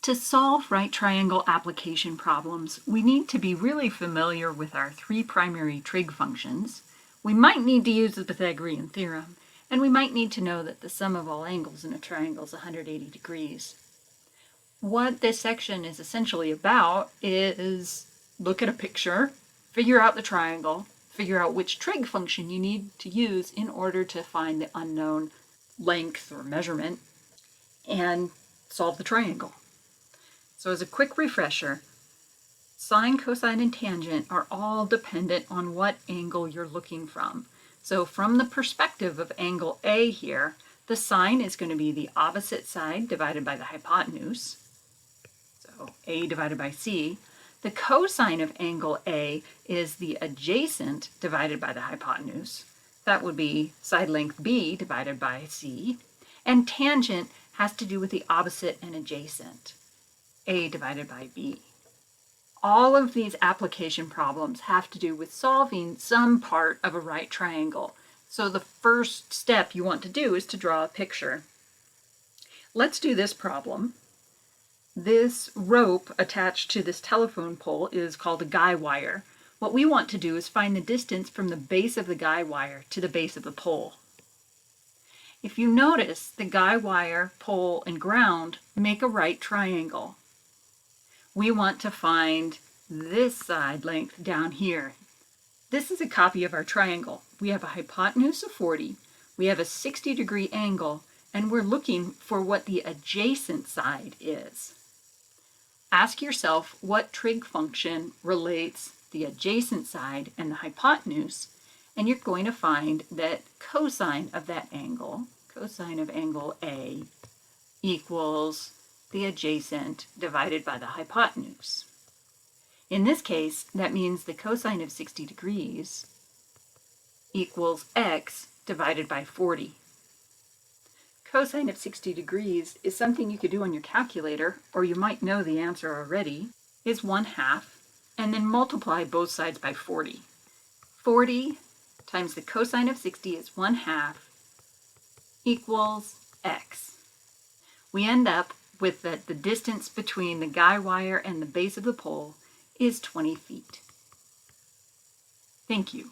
To solve right triangle application problems, we need to be really familiar with our three primary trig functions. We might need to use the Pythagorean theorem, and we might need to know that the sum of all angles in a triangle is 180 degrees. What this section is essentially about is look at a picture, figure out the triangle, figure out which trig function you need to use in order to find the unknown length or measurement, and solve the triangle. So as a quick refresher, sine, cosine, and tangent are all dependent on what angle you're looking from. So from the perspective of angle A here, the sine is going to be the opposite side divided by the hypotenuse, so A divided by C. The cosine of angle A is the adjacent divided by the hypotenuse. That would be side length B divided by C. And tangent has to do with the opposite and adjacent, A divided by B. All of these application problems have to do with solving some part of a right triangle. So the first step you want to do is to draw a picture. Let's do this problem. This rope attached to this telephone pole is called a guy wire. What we want to do is find the distance from the base of the guy wire to the base of the pole. If you notice, the guy wire, pole, and ground make a right triangle. We want to find this side length down here. This is a copy of our triangle. We have a hypotenuse of 40, we have a 60-degree angle, and we're looking for what the adjacent side is. Ask yourself what trig function relates the adjacent side and the hypotenuse, and you're going to find that cosine of that angle, cosine of angle A, equals the adjacent divided by the hypotenuse. In this case, that means the cosine of 60 degrees equals x divided by 40. Cosine of 60 degrees is something you could do on your calculator, or you might know the answer already, is 1/2, and then multiply both sides by 40. 40 times the cosine of 60 is 1/2 equals x. We end up with that the distance between the guy wire and the base of the pole is 20 feet. Thank you.